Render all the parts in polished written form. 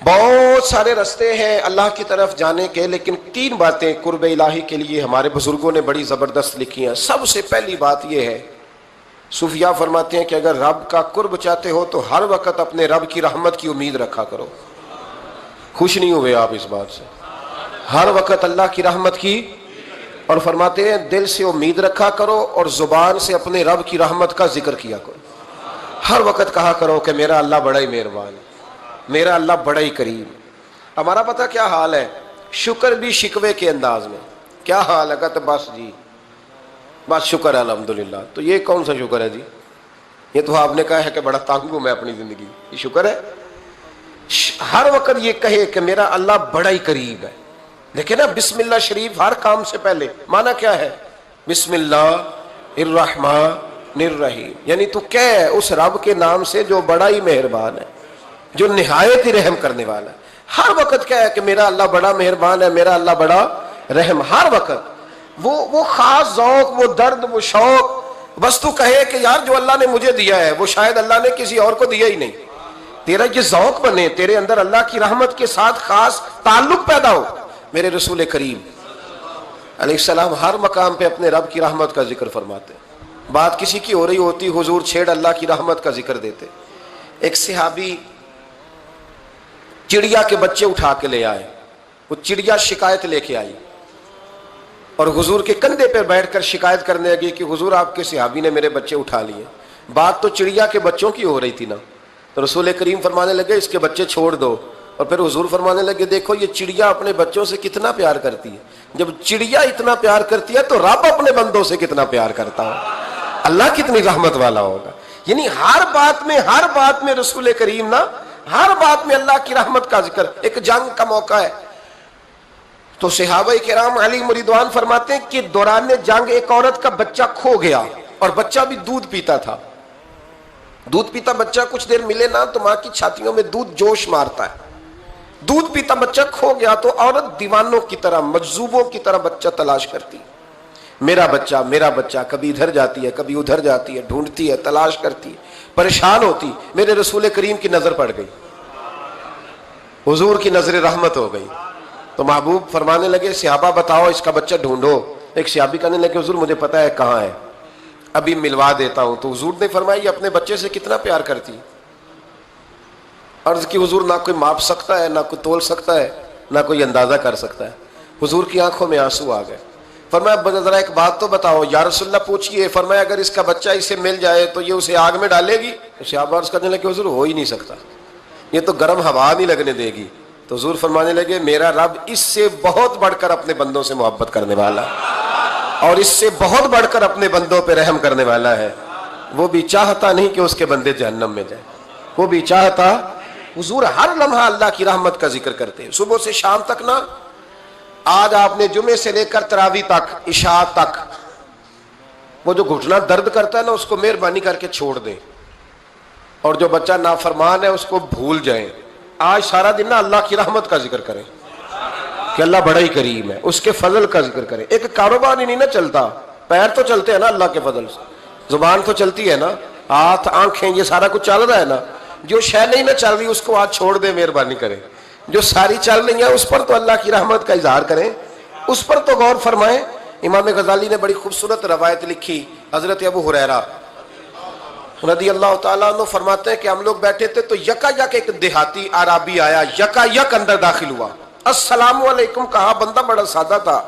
بہت سارے رستے ہیں اللہ کی طرف جانے کے، لیکن 3 باتیں قرب الہی کے لیے ہمارے بزرگوں نے بڑی زبردست لکھی ہیں۔ سب سے پہلی بات یہ ہے، صوفیاء فرماتے ہیں کہ اگر رب کا قرب چاہتے ہو تو ہر وقت اپنے رب کی رحمت کی امید رکھا کرو۔ خوش نہیں ہوئے آپ اس بات سے؟ ہر وقت اللہ کی رحمت کی، اور فرماتے ہیں دل سے امید رکھا کرو اور زبان سے اپنے رب کی رحمت کا ذکر کیا کرو۔ ہر وقت کہا کرو کہ میرا اللہ بڑا ہی مہربان ہے، میرا اللہ بڑا ہی کریم۔ ہمارا پتہ کیا حال ہے؟ شکر بھی شکوے کے انداز میں۔ کیا حال ہے؟ کہتے بس جی بس شکر ہے الحمدللہ۔ تو یہ کون سا شکر ہے جی؟ یہ تو آپ نے کہا ہے کہ بڑا تنگ ہوں میں اپنی زندگی، یہ شکر ہے؟ ہر وقت یہ کہے کہ میرا اللہ بڑا ہی قریب ہے۔ دیکھیں نا، بسم اللہ شریف ہر کام سے پہلے معنی کیا ہے؟ بسم اللہ الرحمن الرحیم، یعنی تو کہہ اس رب کے نام سے جو بڑا ہی مہربان ہے، جو نہایت ہی رحم کرنے والا ہے۔ ہر وقت کیا ہے کہ میرا اللہ بڑا مہربان ہے، میرا اللہ بڑا رحم۔ ہر وقت وہ خاص ذوق، وہ درد، وہ شوق، بس تو کہے کہ یار جو اللہ نے مجھے دیا ہے وہ شاید اللہ نے کسی اور کو دیا ہی نہیں۔ تیرا یہ ذوق بنے، تیرے اندر اللہ کی رحمت کے ساتھ خاص تعلق پیدا ہو۔ میرے رسول کریم علیہ السلام ہر مقام پہ اپنے رب کی رحمت کا ذکر فرماتے ہیں۔ بات کسی کی ہو رہی ہوتی، حضور چھیڑ اللہ کی رحمت کا ذکر دیتے۔ ایک صحابی چڑیا کے بچے اٹھا کے لے آئے، وہ چڑیا شکایت لے کے آئی اور حضور کے کندھے پہ بیٹھ کر شکایت کرنے لگی کہ حضور آپ کے صحابی نے میرے بچے اٹھا لیے۔ بات تو چڑیا کے بچوں کی ہو رہی تھی نا، تو رسول کریم فرمانے لگے اس کے بچے چھوڑ دو، اور پھر حضور فرمانے لگے دیکھو یہ چڑیا اپنے بچوں سے کتنا پیار کرتی ہے، جب چڑیا اتنا پیار کرتی ہے تو رب اپنے بندوں سے کتنا پیار کرتا ہو، اللہ کتنی رحمت والا ہوگا۔ یعنی ہر بات میں رسول کریم نا، ہر بات میں اللہ کی رحمت کا ذکر۔ ایک جنگ کا موقع ہے تو صحابہ کرام علیہم رضوان فرماتے ہیں کہ دوران جنگ ایک عورت کا بچہ کھو گیا، اور بچہ بھی دودھ پیتا تھا۔ دودھ پیتا بچہ کچھ دیر ملے نا تو ماں کی چھاتیوں میں دودھ جوش مارتا ہے۔ دودھ پیتا بچہ کھو گیا تو عورت دیوانوں کی طرح، مجذوبوں کی طرح بچہ تلاش کرتی، میرا بچہ میرا بچہ، کبھی ادھر جاتی ہے کبھی ادھر جاتی ہے، ڈھونڈتی ہے، تلاش کرتی ہے، پریشان ہوتی۔ میرے رسول کریم کی نظر پڑ گئی، حضور کی نظر رحمت ہو گئی، تو محبوب فرمانے لگے صحابہ بتاؤ اس کا بچہ ڈھونڈو۔ ایک صحابی کہنے لگے حضور مجھے پتا ہے کہاں ہے، ابھی ملوا دیتا ہوں۔ تو حضور نے فرمایا یہ اپنے بچے سے کتنا پیار کرتی۔ عرض کی حضور نہ کوئی ماپ سکتا ہے، نہ کوئی تول سکتا ہے، نہ کوئی اندازہ کر سکتا ہے۔ حضور کی آنکھوں میں آنسو آ گئے۔ فرمایا ذرا ایک بات تو بتاؤ یا رسول اللہ پوچھئے۔ فرمایا اگر اس کا بچہ اسے مل جائے تو یہ اسے آگ میں ڈالے گی؟ صحابہ عرض کرنے لگے حضور ہو ہی نہیں سکتا، یہ تو گرم ہوا نہیں لگنے دے گی۔ تو حضور فرمانے لگے میرا رب اس سے بہت بڑھ کر اپنے بندوں سے محبت کرنے والا ہے، اور اس سے بہت بڑھ کر اپنے بندوں پہ رحم کرنے والا ہے۔ وہ بھی چاہتا نہیں کہ اس کے بندے جہنم میں جائیں، وہ بھی چاہتا۔ حضور ہر لمحہ اللہ کی رحمت کا ذکر کرتے ہیں، صبح سے شام تک نا۔ آج آپ نے جمعے سے لے کر تراویح تک، عشاء تک، وہ جو گھٹنا درد کرتا ہے نا اس کو مہربانی کر کے چھوڑ دیں، اور جو بچہ نافرمان ہے اس کو بھول جائیں۔ آج سارا دن نا اللہ کی رحمت کا ذکر کریں کہ اللہ بڑا ہی کریم ہے، اس کے فضل کا ذکر کریں۔ ایک کاروبار ہی نہیں نا چلتا، پیر تو چلتے ہیں نا اللہ کے فضل سے، زبان تو چلتی ہے نا، ہاتھ آنکھیں یہ سارا کچھ چل رہا ہے نا۔ جو شے نہیں نہ چل رہی اس کو آج چھوڑ دیں، مہربانی کریں۔ جو ساری چل رہی ہیں اس پر تو اللہ کی رحمت کا اظہار کریں، اس پر تو غور فرمائیں۔ امام غزالی نے بڑی خوبصورت روایت لکھی، حضرت ابو ہریرہ رضی اللہ تعالیٰ عنہ فرماتے ہیں کہ ہم لوگ بیٹھے تھے تو یکا یک ایک دیہاتی عربی آیا، یکا یک اندر داخل ہوا، السلام علیکم کہا۔ بندہ بڑا سادہ تھا،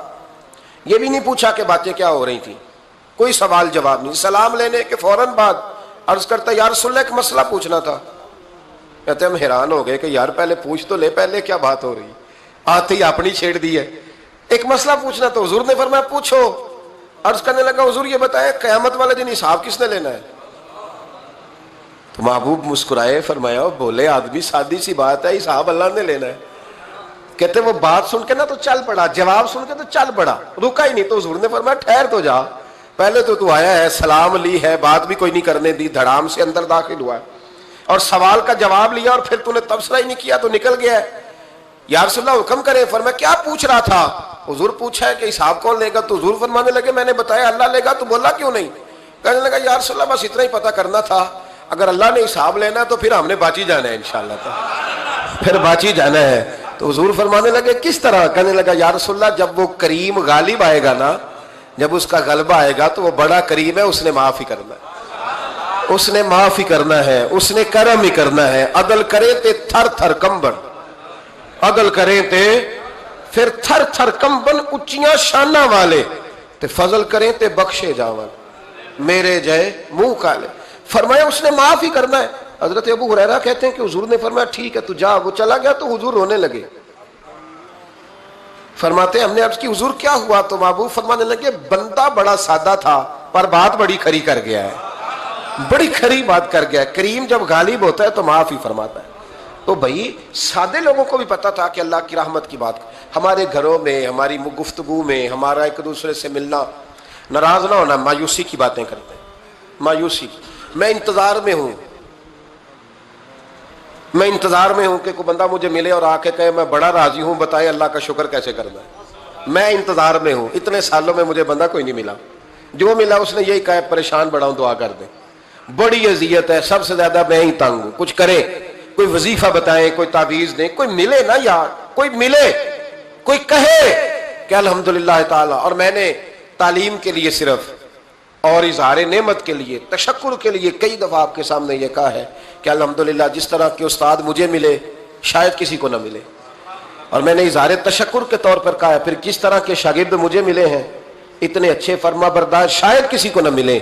یہ بھی نہیں پوچھا کہ باتیں کیا ہو رہی تھیں، کوئی سوال جواب نہیں۔ سلام لینے کے فوراً بعد عرض کرتا یا رسول اللہ ایک مسئلہ پوچھنا تھا۔ کہتے ہم حیران ہو گئے کہ یار پہلے پوچھ تو لے، پہلے کیا بات ہو رہی، آتے ہی اپنی چھیڑ دی ہے۔ ایک مسئلہ پوچھنا تو حضور نے فرمایا پوچھو۔ عرض کرنے لگا حضور یہ بتائیں قیامت والے دن حساب کس نے لینا ہے؟ تو محبوب مسکرائے، فرمایا بولے آدمی سادی سی بات ہے، حساب اللہ نے لینا ہے۔ کہتے وہ بات سن کے نا تو چل پڑا، جواب سن کے تو چل پڑا، رکا ہی نہیں۔ تو حضور نے فرمایا ٹھہر تو جا، پہلے تو آیا ہے، سلام لی ہے، بات بھی کوئی نہیں کرنے دی، دھڑام سے اندر داخل ہوا ہے، اور سوال کا جواب لیا اور پھر تو نے تبصرہ ہی نہیں کیا تو نکل گیا ہے۔ یا رسول اللہ حکم کرے۔ فرمایا کیا پوچھ رہا تھا؟ حضور پوچھا ہے کہ حساب کون لے گا؟ تو حضور فرمانے لگے میں نے بتایا اللہ لے گا، تو بولا کیوں نہیں؟ کہنے لگا یا رسول اللہ بس اتنا ہی پتہ کرنا تھا، اگر اللہ نے حساب لینا تو پھر ہم نے باچی جانا ہے انشاءاللہ۔ پھر باچی جانا ہے. تو حضور فرمانے لگے کس طرح؟ کہنے لگا یا رسول اللہ جب وہ کریم غالب آئے گا نا، جب اس کا غلبہ آئے گا تو وہ بڑا کریم ہے، اس نے معاف ہی کرنا ہے، اس نے معاف ہی کرنا ہے، اس نے کرم ہی کرنا ہے. عدل کرے تے تھر تھر کمبن، عدل کرے تے پھر تھر تھر کمبن اچیاں شانہ والے، تے فضل کریں تے بخشے جاون میرے جائے منہ کالے. فرمایا اس نے معاف ہی کرنا ہے. حضرت ابو ہریرہ کہتے ہیں کہ حضور نے فرمایا ٹھیک ہے تو جا. وہ چلا گیا تو حضور رونے لگے. فرماتے ہیں ہم نے عرض کی حضور کیا ہوا؟ تو محبوب فرمانے لگے بندہ بڑا سادہ تھا پر بات بڑی کھری کر گیا ہے، بڑی کھری بات کر گیا ہے. کریم جب غالب ہوتا ہے تو معاف ہی فرماتا ہے. تو بھائی سادے لوگوں کو بھی پتا تھا کہ اللہ کی رحمت کی بات. ہمارے گھروں میں، ہماری گفتگو میں، ہمارا ایک دوسرے سے ملنا، ناراض نہ ہونا، مایوسی کی باتیں کرتے ہیں، مایوسی. میں انتظار میں ہوں، میں انتظار میں ہوں کہ کوئی بندہ مجھے ملے اور آ کے کہے میں بڑا راضی ہوں، بتائے اللہ کا شکر کیسے کرنا ہے. میں انتظار میں ہوں. اتنے سالوں میں مجھے بندہ کوئی نہیں ملا، جو ملا اس نے یہی کہا پریشان بڑا ہوں دعا کر دیں. بڑی اذیت ہے، سب سے زیادہ میں ہی تنگ ہوں. کچھ کریں، کوئی وظیفہ بتائیں، کوئی تعویذ دیں، کوئی ملے نا یار، کوئی ملے، کوئی کہے کہ الحمدللہ تعالی. اور میں نے تعلیم کے لیے صرف اور اظہار نعمت کے لیے، تشکر کے لیے کئی دفعہ آپ کے سامنے یہ کہا ہے کہ الحمدللہ جس طرح کے استاد مجھے ملے شاید کسی کو نہ ملے، اور میں نے اظہار تشکر کے طور پر کہا ہے پھر جس طرح کے شاگرد مجھے ملے ہیں اتنے اچھے فرما بردار شاید کسی کو نہ ملے،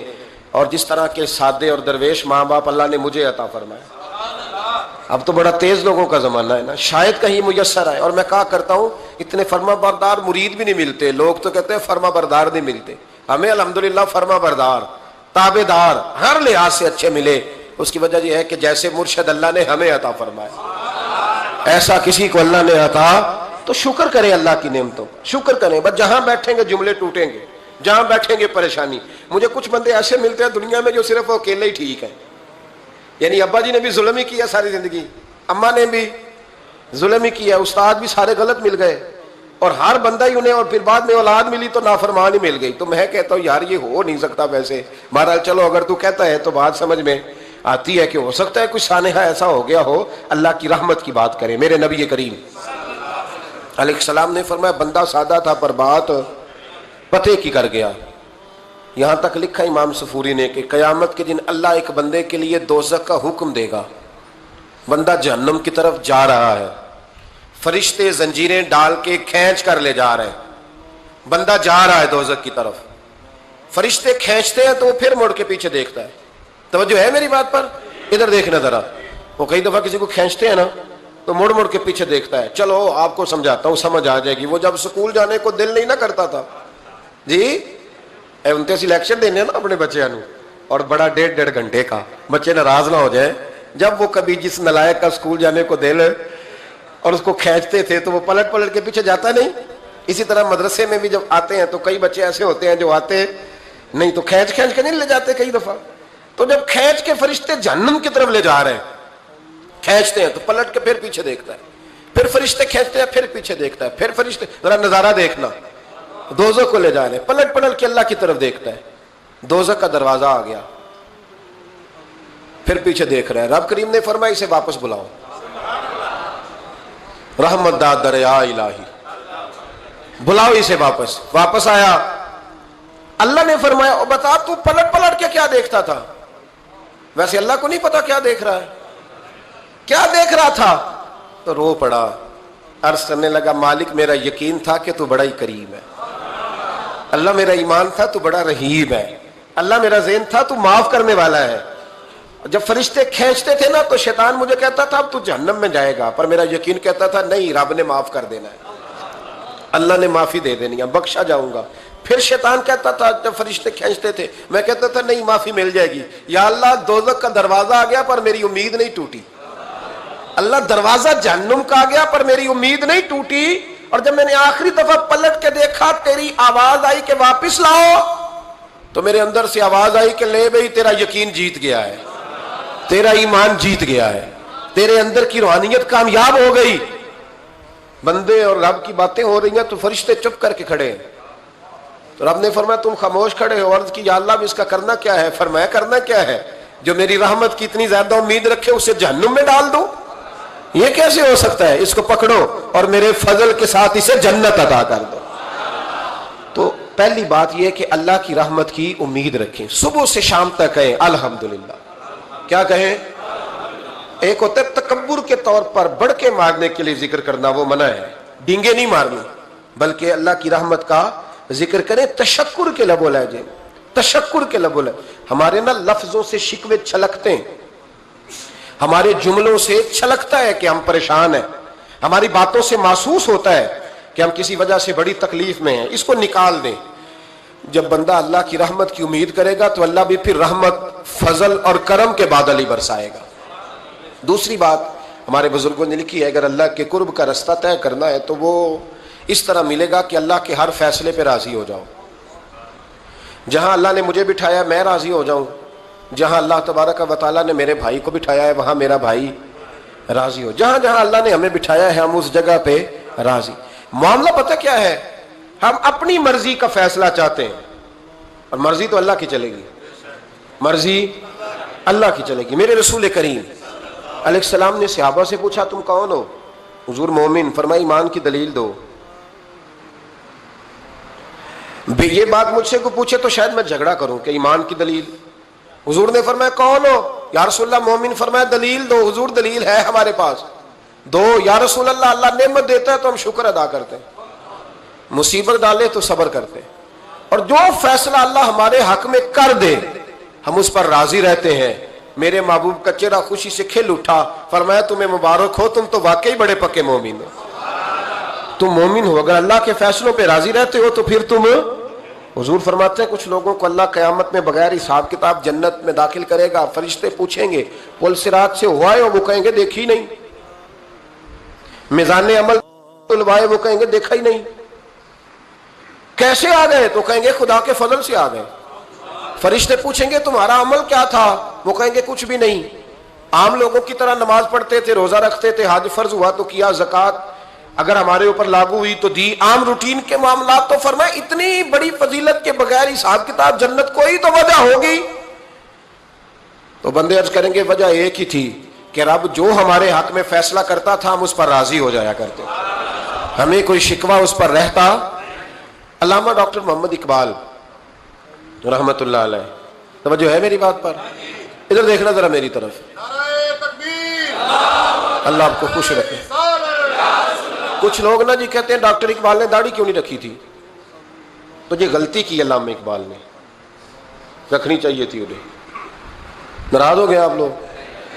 اور جس طرح کے سادے اور درویش ماں باپ اللہ نے مجھے عطا فرمایا. اب تو بڑا تیز لوگوں کا زمانہ ہے نا، شاید کہیں میسر آئے. اور میں کہا کرتا ہوں اتنے فرما بردار مرید بھی نہیں ملتے. لوگ تو کہتے ہیں فرما بردار نہیں ملتے، ہمیں الحمدللہ فرما بردار، تابع دار ہر لحاظ سے اچھے ملے. اس کی وجہ یہ ہے کہ جیسے مرشد اللہ نے ہمیں عطا فرمایا ایسا کسی کو اللہ نے عطا. تو شکر کریں اللہ کی نعمتوں، شکر کریں. بس جہاں بیٹھیں گے جملے ٹوٹیں گے، جہاں بیٹھیں گے پریشانی. مجھے کچھ بندے ایسے ملتے ہیں دنیا میں جو صرف اکیلے ہی ٹھیک ہیں. یعنی ابا جی نے بھی ظلم ہی کیا ساری زندگی، اماں نے بھی ظلم ہی کیا، استاد بھی سارے غلط مل گئے، اور ہر بندہ ہی انہیں، اور پھر بعد میں اولاد ملی تو نافرمان ہی مل گئی. تو میں کہتا ہوں یار یہ ہو نہیں سکتا. ویسے بہرحال چلو اگر تو کہتا ہے تو بات سمجھ میں آتی ہے کہ ہو سکتا ہے کچھ سانحہ ایسا ہو گیا ہو. اللہ کی رحمت کی بات کریں. میرے نبی کریم علیہ السلام نے فرمایا بندہ سادہ تھا پر بات پتے کی کر گیا. یہاں تک لکھا امام صفوری نے کہ قیامت کے دن اللہ ایک بندے کے لیے دوزخ کا حکم دے گا. بندہ جہنم کی طرف جا رہا ہے، فرشتے زنجیریں ڈال کے کھینچ کر لے جا رہے ہیں. بندہ جا رہا ہے دوزخ کی طرف، فرشتے کھینچتے ہیں تو وہ پھر مڑ کے پیچھے دیکھتا ہے. توجہ ہے میری بات پر؟ ادھر دیکھنا ذرا. وہ کئی دفعہ کسی کو کھینچتے ہیں نا تو مڑ مڑ کے پیچھے دیکھتا ہے. چلو آپ کو سمجھاتا ہوں، سمجھ آ جائے گی. وہ جب سکول جانے کو دل نہیں نہ کرتا تھا جی، انتے سلیکشن دینے نا اپنے بچے نو، اور بڑا 1.5 گھنٹے کا، بچے ناراض نہ ہو جائیں. جب وہ کبھی جس نلائق کا سکول جانے کو دل اور اس کو کھینچتے تھے تو وہ پلٹ پلٹ کے پیچھے جاتا نہیں. اسی طرح مدرسے میں بھی جب آتے ہیں تو کئی بچے ایسے ہوتے ہیں جو آتے نہیں تو کھینچ کھینچ کے نہیں لے جاتے کئی دفعہ. تو جب کھینچ کے فرشتے جہنم کی طرف لے جا رہے ہیں، کھینچتے ہیں تو پلٹ کے پھر پیچھے دیکھتا ہے، پھر فرشتے کھینچتے ہیں پھر پیچھے دیکھتا ہے، پھر فرشتے، ذرا نظارہ دیکھنا، دوزخ کو لے جا رہے ہیں، پلٹ پلٹ کے اللہ کی طرف دیکھتا ہے. دوزخ کا دروازہ آ گیا، پھر پیچھے دیکھ رہے ہیں. رب کریم نے فرمایا اسے واپس بلاؤ. رحمت داد دریا الہی، بلاؤ اسے واپس. واپس آیا. اللہ نے فرمایا بتا تو پلٹ پلٹ کے کیا دیکھتا تھا؟ ویسے اللہ کو نہیں پتا کیا دیکھ رہا ہے، کیا دیکھ رہا تھا؟ تو رو پڑا. عرض کرنے لگا مالک میرا یقین تھا کہ تو بڑا ہی کریم ہے. اللہ میرا ایمان تھا تو بڑا رحیم ہے. اللہ میرا ذہن تھا تو معاف کرنے والا ہے. جب فرشتے کھینچتے تھے نا تو شیطان مجھے کہتا تھا اب تو جہنم میں جائے گا، پر میرا یقین کہتا تھا نہیں، رب نے معاف کر دینا ہے، اللہ نے معافی دے دینی ہے، بخشا جاؤں گا. پھر شیطان کہتا تھا جب فرشتے کھینچتے تھے، میں کہتا تھا نہیں معافی مل جائے گی. یا اللہ دوزخ کا دروازہ آ گیا پر میری امید نہیں ٹوٹی. اللہ دروازہ جہنم کا آ گیا پر میری امید نہیں ٹوٹی. اور جب میں نے آخری دفعہ پلٹ کے دیکھا تیری آواز آئی کہ واپس لاؤ، تو میرے اندر سے آواز آئی کہ لے بھئی تیرا یقین جیت گیا ہے، تیرا ایمان جیت گیا ہے، تیرے اندر کی روحانیت کامیاب ہو گئی. بندے اور رب کی باتیں ہو رہی ہیں تو فرشتے چپ کر کے کھڑے ہیں. تو رب نے فرمایا تم خاموش کھڑے ہو. عرض کی یا اللہ بھی اس کا کرنا کیا ہے؟ فرمایا کرنا کیا ہے؟ جو میری رحمت کی اتنی زیادہ امید رکھے اسے جہنم میں ڈال دوں. یہ کیسے ہو سکتا ہے؟ اس کو پکڑو اور میرے فضل کے ساتھ اسے جنت عطا کر دو۔ تو پہلی بات یہ کہ اللہ کی رحمت کی امید رکھیں، صبح سے شام تک کہیں الحمدللہ۔ کیا کہیں؟ ایک ہوتا ہے تکبر کے طور پر بڑھ کے مارنے کے لیے ذکر کرنا، وہ منع ہے، ڈینگے نہیں مارنی، بلکہ اللہ کی رحمت کا ذکر کریں تشکر کے لب و لہجے، تشکر کے لب و لہجے۔ ہمارے نا لفظوں سے شکوے چھلکتے ہیں، ہمارے جملوں سے چھلکتا ہے کہ ہم پریشان ہیں، ہماری باتوں سے محسوس ہوتا ہے کہ ہم کسی وجہ سے بڑی تکلیف میں ہیں، اس کو نکال دیں۔ جب بندہ اللہ کی رحمت کی امید کرے گا تو اللہ بھی پھر رحمت، فضل اور کرم کے بادل ہی برسائے گا۔ دوسری بات ہمارے بزرگوں نے لکھی ہے، اگر اللہ کے قرب کا رستہ طے کرنا ہے تو وہ اس طرح ملے گا کہ اللہ کے ہر فیصلے پہ راضی ہو جاؤ۔ جہاں اللہ نے مجھے بٹھایا میں راضی ہو جاؤں، جہاں اللہ تبارک و تعالیٰ نے میرے بھائی کو بٹھایا ہے وہاں میرا بھائی راضی ہو، جہاں جہاں اللہ نے ہمیں بٹھایا ہے ہم اس جگہ پہ راضی۔ معاملہ پتہ کیا ہے؟ ہم اپنی مرضی کا فیصلہ چاہتے ہیں، اور مرضی تو اللہ کی چلے گی، مرضی اللہ کی چلے گی۔ میرے رسول کریم علیہ السلام نے صحابہ سے پوچھا تم کون ہو؟ حضور مومن، فرمایا ایمان کی دلیل دو۔ یہ بات مجھ سے کو پوچھے تو شاید میں جھگڑا کروں کہ ایمان کی دلیل۔ حضور نے فرمایا کون ہو؟ یا رسول اللہ مومن۔ فرمایا دلیل دو۔ حضور دلیل ہے ہمارے پاس، دو۔ یا رسول اللہ، اللہ نعمت دیتا ہے تو ہم شکر ادا کرتے ہیں، مصیبت ڈالے تو صبر کرتے ہیں، اور جو فیصلہ اللہ ہمارے حق میں کر دے ہم اس پر راضی رہتے ہیں۔ میرے محبوب کا چہرہ خوشی سے کھل اٹھا، فرمایا تمہیں مبارک ہو، تم تو واقعی بڑے پکے مومن ہو، تم مومن ہو، اگر اللہ کے فیصلوں پہ راضی رہتے ہو تو پھر تم۔ حضور فرماتے ہیں کچھ لوگوں کو اللہ قیامت میں بغیر حساب کتاب جنت میں داخل کرے گا، فرشتے پوچھیں گے پل صراط سے ہوا ہے؟ وہ کہیں گے دیکھی نہیں۔ میزان عمل تلوائے؟ وہ کہیں گے دیکھا ہی نہیں۔ کیسے آ گئے؟ تو کہیں گے خدا کے فضل سے آ گئے۔ فرشتے پوچھیں گے تمہارا عمل کیا تھا؟ وہ کہیں گے کچھ بھی نہیں، عام لوگوں کی طرح نماز پڑھتے تھے، روزہ رکھتے تھے، حج فرض ہوا تو کیا، زکوٰۃ اگر ہمارے اوپر لاگو ہوئی تو دی، عام روٹین کے معاملات۔ تو فرمایا اتنی بڑی فضیلت کے بغیر حساب کتاب جنت، کوئی تو وجہ ہوگی۔ تو بندے عرض کریں گے وجہ ایک ہی تھی کہ رب جو ہمارے حق میں فیصلہ کرتا تھا ہم اس پر راضی ہو جایا کرتے، ہمیں کوئی شکوہ اس پر رہتا۔ علامہ ڈاکٹر محمد اقبال رحمت اللہ علیہ، توجہ ہے میری بات پر؟ ادھر دیکھنا ذرا میری طرف۔ اللہ آپ کو خوش رکھے۔ کچھ لوگ نا جی کہتے ہیں ڈاکٹر اقبال نے داڑھی کیوں نہیں رکھی تھی؟ تو یہ غلطی کی علامہ اقبال نے، رکھنی چاہیے تھی انہیں۔ ناراض ہو گئے آپ لوگ؟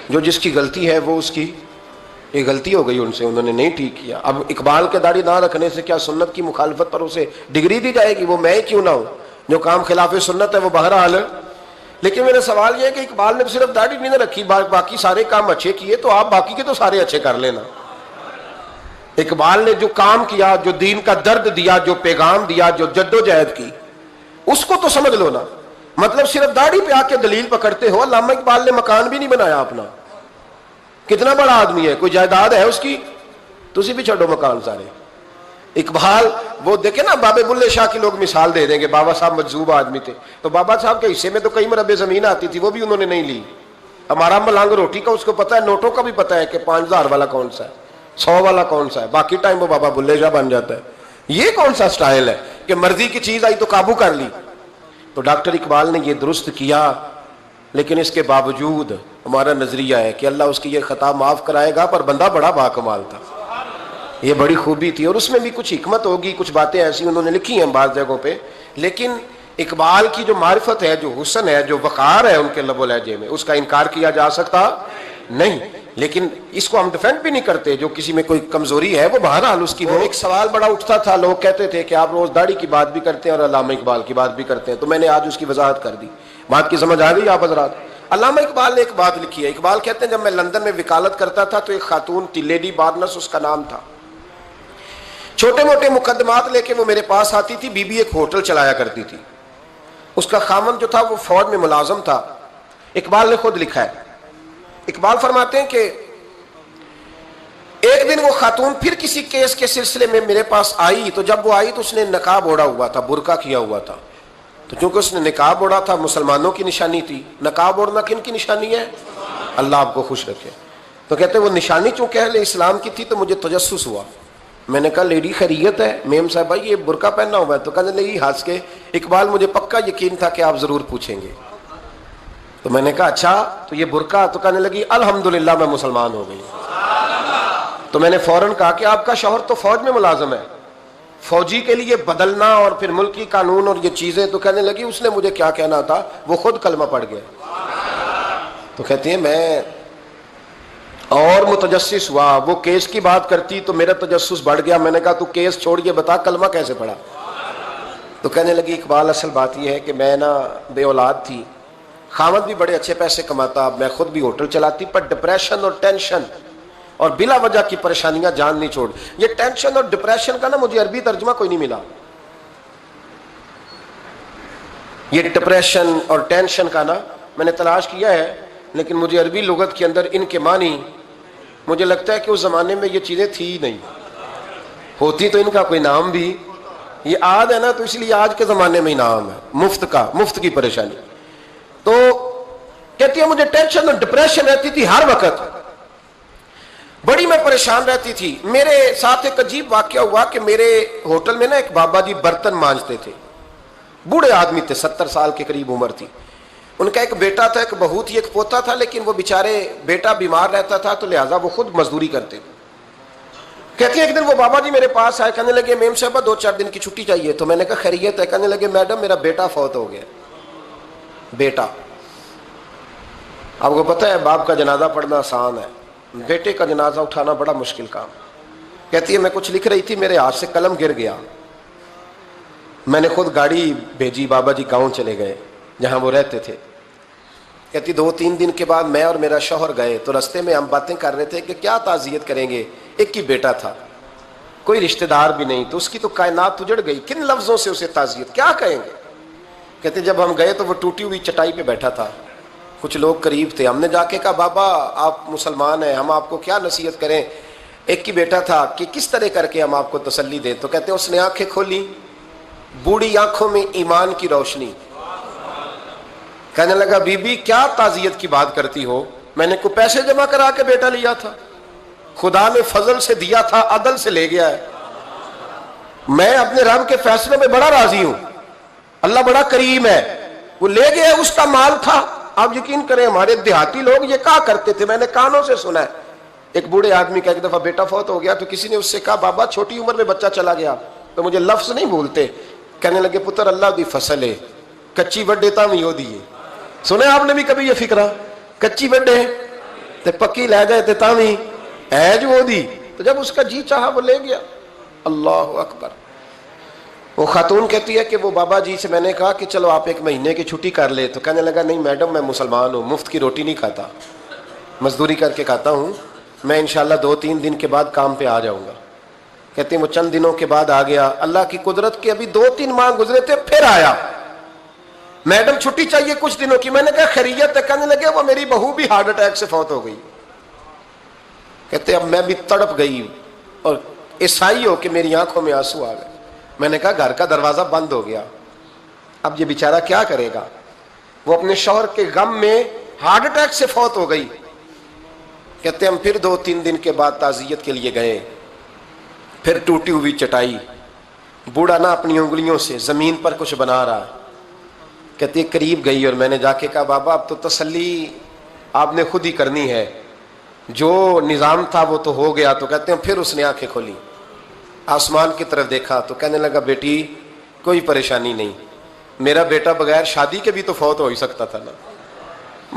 جو جس کی غلطی ہے وہ اس کی، یہ غلطی ہو گئی ان سے، انہوں نے نہیں ٹھیک کیا۔ اب اقبال کے داڑھی نہ رکھنے سے کیا سنت کی مخالفت پر اسے ڈگری دی جائے گی؟ وہ میں کیوں نہ ہوں، جو کام خلاف سنت ہے وہ بہرحال۔ لیکن میرا سوال یہ ہے کہ اقبال نے صرف داڑھی نہیں رکھی، باقی سارے کام اچھے کیے، تو آپ باقی کے تو سارے اچھے کر لینا۔ اقبال نے جو کام کیا، جو دین کا درد دیا، جو پیغام دیا، جو جد و جہد کی، اس کو تو سمجھ لو نا۔ مطلب صرف داڑھی پہ آ کے دلیل پکڑتے ہو۔ علامہ اقبال نے مکان بھی نہیں بنایا اپنا، کتنا بڑا آدمی ہے، کوئی جائیداد ہے اس کی؟ تسی بھی چھوڑو مکان سارے۔ اقبال وہ دیکھیں نا، بابے بلے شاہ کی لوگ مثال دے دیں گے، بابا صاحب مجذوب آدمی تھے، تو بابا صاحب کے حصے میں تو کئی مربع زمین آتی تھی، وہ بھی انہوں نے نہیں لی۔ ہمارا ملانگ روٹی کا اس کو پتا ہے، نوٹوں کا بھی پتا ہے کہ 5000 والا کون سا ہے، 100 والا کون سا ہے، باقی ٹائم وہ بابا بلے شاہ بن جاتا ہے۔ یہ کون سا سٹائل ہے کہ مرضی کی چیز آئی تو قابو کر لی؟ تو ڈاکٹر اقبال نے یہ درست کیا، لیکن اس کے باوجود ہمارا نظریہ ہے کہ اللہ اس کی یہ خطا معاف کرائے گا، پر بندہ بڑا باکمال تھا، یہ بڑی خوبی تھی، اور اس میں بھی کچھ حکمت ہوگی، کچھ باتیں ایسی انہوں نے لکھی ہیں بعض جگہوں پہ، لیکن اقبال کی جو معرفت ہے، جو حسن ہے، جو وقار ہے ان کے لب و لہجے میں، اس کا انکار کیا جا سکتا نہیں۔ لیکن اس کو ہم ڈیفینڈ بھی نہیں کرتے، جو کسی میں کوئی کمزوری ہے وہ بہرحال اس کی۔ وہ ایک سوال بڑا اٹھتا تھا، لوگ کہتے تھے کہ آپ روز داڑھی کی بات بھی کرتے ہیں اور علامہ اقبال کی بات بھی کرتے ہیں، تو میں نے آج اس کی وضاحت کر دی۔ بات کی سمجھ آ گئی آپ حضرات؟ علامہ اقبال نے ایک بات لکھی ہے، اقبال کہتے ہیں جب میں لندن میں وکالت کرتا تھا تو ایک خاتون تھی، لیڈی بارنس اس کا نام تھا، چھوٹے موٹے مقدمات لے کے وہ میرے پاس آتی تھی۔ بی بی ایک ہوٹل چلایا کرتی تھی، اس کا خامن جو تھا وہ فوج میں ملازم تھا۔ اقبال نے خود لکھا ہے، اقبال فرماتے ہیں کہ ایک دن وہ خاتون پھر کسی کیس کے سلسلے میں میرے پاس آئی، تو جب وہ آئی تو اس نے نقاب اوڑھا ہوا تھا، برقع کیا ہوا تھا، تو چونکہ اس نے نقاب اوڑھا تھا مسلمانوں کی نشانی تھی۔ نقاب اوڑھنا کن کی نشانی ہے؟ اللہ آپ کو خوش رکھے۔ تو کہتے وہ نشانی چونکہ اہل اسلام کی تھی تو مجھے تجسس ہوا. میں نے کہا لیڈی خیریت ہے؟ میم صاحبہ یہ برقع پہننا ہوا ہے. تو کہنے لگی ہنس کے اقبال مجھے پکا یقین تھا کہ آپ ضرور پوچھیں گے. تو میں نے کہا اچھا تو یہ برقع؟ تو کہنے لگی الحمدللہ میں مسلمان ہو گئی. تو میں نے فوراً کہا کہ آپ کا شوہر تو فوج میں ملازم ہے، فوجی کے لیے بدلنا اور پھر ملکی قانون اور یہ چیزیں. تو کہنے لگی اس نے مجھے کیا کہنا تھا، وہ خود کلمہ پڑھ گیا. تو کہتی ہیں میں اور متجسس ہوا. وہ کیس کی بات کرتی تو میرا تجسس بڑھ گیا. میں نے کہا تو کیس چھوڑ یہ بتا کلمہ کیسے پڑھا. تو کہنے لگی اقبال اصل بات یہ ہے کہ میں نا بے اولاد تھی، خامد بھی بڑے اچھے پیسے کماتا، میں خود بھی ہوٹل چلاتی، پر ڈپریشن اور ٹینشن اور بلا وجہ کی پریشانیاں جان نہیں چھوڑ. یہ ٹینشن اور ڈپریشن کا نا مجھے عربی ترجمہ کوئی نہیں ملا. یہ ڈپریشن اور ٹینشن کا نا میں نے تلاش کیا ہے لیکن مجھے عربی لغت کے اندر ان کے معنی مجھے لگتا ہے کہ اس زمانے میں یہ چیزیں تھی نہیں. ہوتی تو ان کا کوئی نام بھی، یہ آج ہے نا تو اس لیے آج کے زمانے میں ہی نام ہے مفت کا، مفت کی پریشانی. تو کہتی ہے مجھے ٹینشن اور ڈپریشن رہتی تھی ہر وقت، بڑی میں پریشان رہتی تھی. میرے ساتھ ایک عجیب واقعہ ہوا کہ میرے ہوٹل میں نا ایک بابا جی برتن مانجتے تھے، بوڑھے آدمی تھے، 70 سال کے قریب عمر تھی. ان کا ایک بیٹا تھا، ایک بہو تھی، ایک پوتا تھا، لیکن وہ بیچارے بیٹا بیمار رہتا تھا تو لہٰذا وہ خود مزدوری کرتے تھے. کہتی ہیں ایک دن وہ بابا جی میرے پاس آئے، کہنے لگے میم صاحبہ 2-4 دن کی چھٹی چاہیے. تو میں نے کہا خیریت ہے؟ کہنے لگے میڈم میرا بیٹا فوت ہو گیا. بیٹا، آپ کو پتہ ہے باپ کا جنازہ پڑھنا آسان ہے، بیٹے کا جنازہ اٹھانا بڑا مشکل کام. کہتی ہے میں کچھ لکھ رہی تھی، میرے ہاتھ سے قلم گر گیا. میں نے خود گاڑی بھیجی، بابا جی گاؤں چلے گئے جہاں وہ رہتے تھے. کہتی 2-3 دن کے بعد میں اور میرا شوہر گئے تو رستے میں ہم باتیں کر رہے تھے کہ کیا تعزیت کریں گے. ایک ہی بیٹا تھا، کوئی رشتہ دار بھی نہیں، تو اس کی تو کائنات اجڑ گئی، کن لفظوں سے اسے تعزیت کیا کہیں گے. کہتے جب ہم گئے تو وہ ٹوٹی ہوئی چٹائی پہ بیٹھا تھا، کچھ لوگ قریب تھے. ہم نے جا کے کہا بابا آپ مسلمان ہیں، ہم آپ کو کیا نصیحت کریں، ایک ہی بیٹا تھا، کہ کس طرح کر کے ہم آپ کو تسلی دیں. تو کہتے اس نے آنکھیں کھولی، بوڑھی آنکھوں میں ایمان کی روشنی. کہنے لگا بی بی کیا تعزیت کی بات کرتی ہو، میں نے کوئی پیسے جمع کرا کے بیٹا لیا تھا، خدا نے فضل سے دیا تھا، عدل سے لے گیا ہے. میں اپنے رب کے فیصلے میں بڑا راضی ہوں، اللہ بڑا کریم ہے، وہ لے گیا، اس کا مال تھا. آپ یقین کریں ہمارے دیہاتی لوگ یہ کہا کرتے تھے، میں نے کانوں سے سنا ہے. ایک بوڑھے آدمی کا ایک دفعہ بیٹا فوت ہو گیا تو کسی نے اس سے کہا بابا چھوٹی عمر میں بچہ چلا گیا، تو مجھے لفظ نہیں بھولتے. کہنے لگے پتر اللہ دی فصل ہے، کچی وڈے تا بھی ہو دیے. سنے آپ نے بھی کبھی یہ فکرہ، کچی وڈے تے پکی لے جائے تے تاوی ہے جو ہو دی. تو جب اس کا جی چاہا وہ لے گیا. اللہ اکبر. وہ خاتون کہتی ہے کہ وہ بابا جی سے میں نے کہا کہ چلو آپ 1 مہینے کی چھٹی کر لے. تو کہنے لگا نہیں میڈم میں مسلمان ہوں، مفت کی روٹی نہیں کھاتا، مزدوری کر کے کھاتا ہوں، میں انشاءاللہ 2-3 دن کے بعد کام پہ آ جاؤں گا. کہتے ہیں وہ چند دنوں کے بعد آ گیا. اللہ کی قدرت کے ابھی 2-3 ماہ گزرے تھے پھر آیا. میڈم چھٹی چاہیے کچھ دنوں کی. میں نے کہا خیریت ہے؟ کہنے لگے وہ میری بہو بھی ہارٹ اٹیک سے فوت ہو گئی. کہتے اب میں بھی تڑپ گئی اور عیسائی ہو کہ میری آنکھوں میں آنسو آ گئے. میں نے کہا گھر کا دروازہ بند ہو گیا، اب یہ بیچارہ کیا کرے گا. وہ اپنے شوہر کے غم میں ہارٹ اٹیک سے فوت ہو گئی. کہتے ہم پھر 2-3 دن کے بعد تعزیت کے لیے گئے. پھر ٹوٹی ہوئی چٹائی، بوڑھا نا اپنی انگلیوں سے زمین پر کچھ بنا رہا. کہتے قریب گئی اور میں نے جا کے کہا بابا اب تو تسلی آپ نے خود ہی کرنی ہے، جو نظام تھا وہ تو ہو گیا. تو کہتے ہیں پھر اس نے آنکھیں کھولی، آسمان کی طرف دیکھا تو کہنے لگا بیٹی کوئی پریشانی نہیں، میرا بیٹا بغیر شادی کے بھی تو فوت ہو ہی سکتا تھا نا،